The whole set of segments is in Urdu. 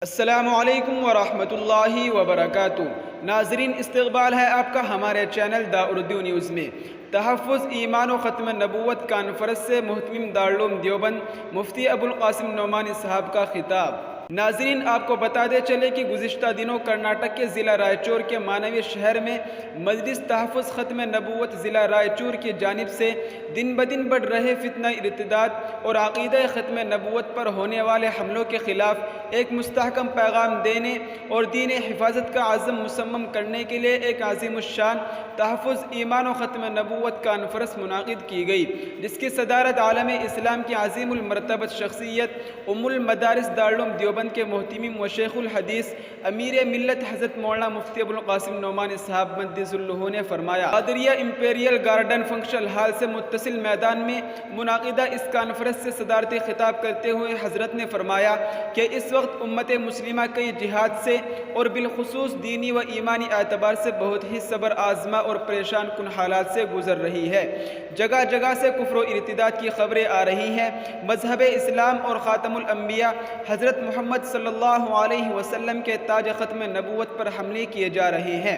السلام علیکم ورحمۃ اللہ وبرکاتہ۔ ناظرین، استقبال ہے آپ کا ہمارے چینل دا اردو نیوز میں۔ تحفظ ایمان و ختم نبوت کانفرنس سے مہتمم دارالعلوم دیوبند مفتی ابوالقاسم نعمانی صاحب کا خطاب۔ ناظرین، آپ کو بتاتے چلے کہ گزشتہ دنوں کرناٹک کے ضلع رائچور کے مانوی شہر میں مجلس تحفظ ختم نبوت ضلع رائچور کی جانب سے دن بدن بڑھ رہے فتنہ ارتداد اور عقیدہ ختم نبوت پر ہونے والے حملوں کے خلاف ایک مستحکم پیغام دینے اور دین حفاظت کا عزم مصمم کرنے کے لیے ایک عظیم الشان تحفظ ایمان و ختم نبوت کانفرنس منعقد کی گئی، جس کی صدارت عالم اسلام کی عظیم المرتبت شخصیت ام المدارس دارالعلوم دیوبند کے محتمم و شیخ الحدیث امیر ملت حضرت مولانا مفتی ابوالقاسم نعمانی صاحب مقدس الروح نے فرمایا۔ قادریہ امپیریل گارڈن فنکشن ہال سے متصل میدان میں منعقدہ اس کانفرنس سے صدارتی خطاب کرتے ہوئے حضرت نے فرمایا کہ اس وقت امت مسلمہ کئی جہاد سے اور بالخصوص دینی و ایمانی اعتبار سے بہت ہی صبر آزما اور پریشان کن حالات سے گزر رہی ہے۔ جگہ جگہ سے کفر و ارتداد کی خبریں آ رہی ہیں۔ مذہب اسلام اور خاتم الانبیاء حضرت محمد صلی اللہ علیہ وسلم کے تاج ختم نبوت پر حملے کیے جا رہے ہیں۔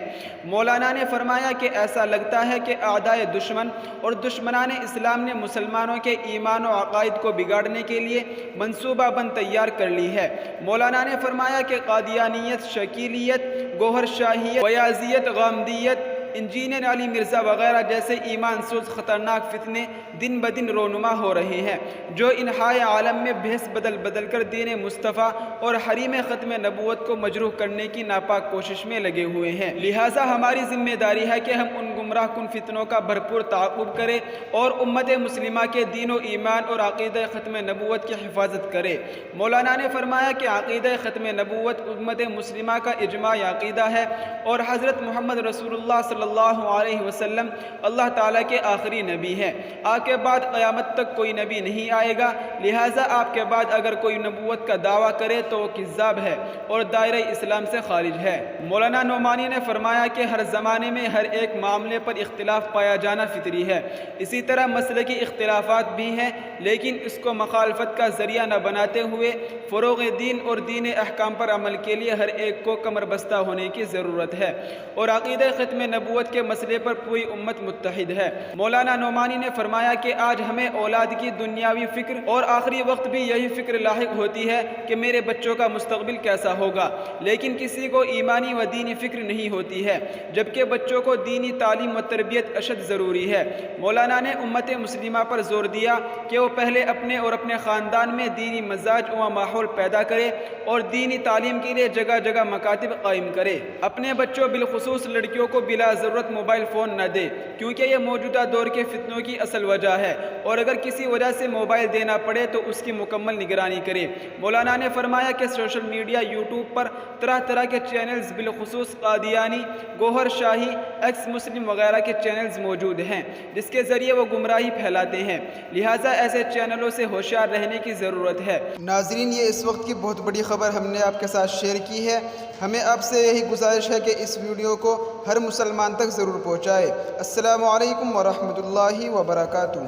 مولانا نے فرمایا کہ ایسا لگتا ہے کہ اعدائے دشمن اور دشمنان اسلام نے مسلمانوں کے ایمان و عقائد کو بگاڑنے کے لیے منصوبہ بند تیار کر لی ہے۔ مولانا نے فرمایا کہ قادیانیت، شکیلیت، گوہر شاہیت، ویازیت، غامدیت، انجینئر علی مرزا وغیرہ جیسے ایمان سوز خطرناک فتنے دن بدن رونما ہو رہے ہیں، جو انحائے عالم میں بھیس بدل بدل کر دین مصطفیٰ اور حریم ختم نبوت کو مجروح کرنے کی ناپاک کوشش میں لگے ہوئے ہیں۔ لہٰذا ہماری ذمہ داری ہے کہ ہم ان گمراہ کن فتنوں کا بھرپور تعاقب کریں اور امت مسلمہ کے دین و ایمان اور عقیدہ ختم نبوت کی حفاظت کریں۔ مولانا نے فرمایا کہ عقیدہ ختم نبوت امت مسلمہ کا اجماعی عقیدہ ہے اور حضرت محمد رسول اللہ صلی اللہ علیہ وسلم اللہ تعالیٰ کے آخری نبی ہیں۔ آپ کے بعد قیامت تک کوئی نبی نہیں آئے گا، لہٰذا آپ کے بعد اگر کوئی نبوت کا دعویٰ کرے تو وہ کذاب ہے اور دائرہ اسلام سے خارج ہے۔ مولانا نعمانی نے فرمایا کہ ہر زمانے میں ہر ایک معاملے پر اختلاف پایا جانا فطری ہے، اسی طرح مسلکی اختلافات بھی ہیں، لیکن اس کو مخالفت کا ذریعہ نہ بناتے ہوئے فروغ دین اور دین احکام پر عمل کے لیے ہر ایک کو کمر بستہ ہونے کی ضرورت ہے اور عقیدہ ختم نبوت کے مسئلے پر پوری امت متحد ہے۔ مولانا نعمانی نے فرمایا کہ آج ہمیں اولاد کی دنیاوی فکر اور آخری وقت بھی یہی فکر لاحق ہوتی ہے کہ میرے بچوں کا مستقبل کیسا ہوگا، لیکن کسی کو ایمانی و دینی فکر نہیں ہوتی ہے، جبکہ بچوں کو دینی تعلیم و تربیت اشد ضروری ہے۔ مولانا نے امت مسلمہ پر زور دیا کہ وہ پہلے اپنے اور اپنے خاندان میں دینی مزاج و ماحول پیدا کرے اور دینی تعلیم کے لیے جگہ جگہ مکاتب قائم کرے۔ اپنے بچوں بالخصوص لڑکیوں کو بلا ضرورت موبائل فون نہ دے، کیونکہ یہ موجودہ دور کے فتنوں کی اصل وجہ ہے، اور اگر کسی وجہ سے موبائل دینا پڑے تو اس کی مکمل نگرانی کرے۔ مولانا نے فرمایا کہ سوشل میڈیا یوٹیوب پر طرح طرح کے چینلز بالخصوص قادیانی، گوہر شاہی، ایکس مسلم وغیرہ کے چینلز موجود ہیں، جس کے ذریعے وہ گمراہی پھیلاتے ہیں، لہٰذا ایسے چینلوں سے ہوشیار رہنے کی ضرورت ہے۔ ناظرین، یہ اس وقت کی بہت بڑی خبر ہم نے آپ کے ساتھ شیئر کی ہے۔ ہمیں آپ سے یہی گزارش ہے کہ اس ویڈیو کو ہر مسلمان تک ضرور پہنچائے۔ السلام علیکم ورحمۃ اللہ وبرکاتہ۔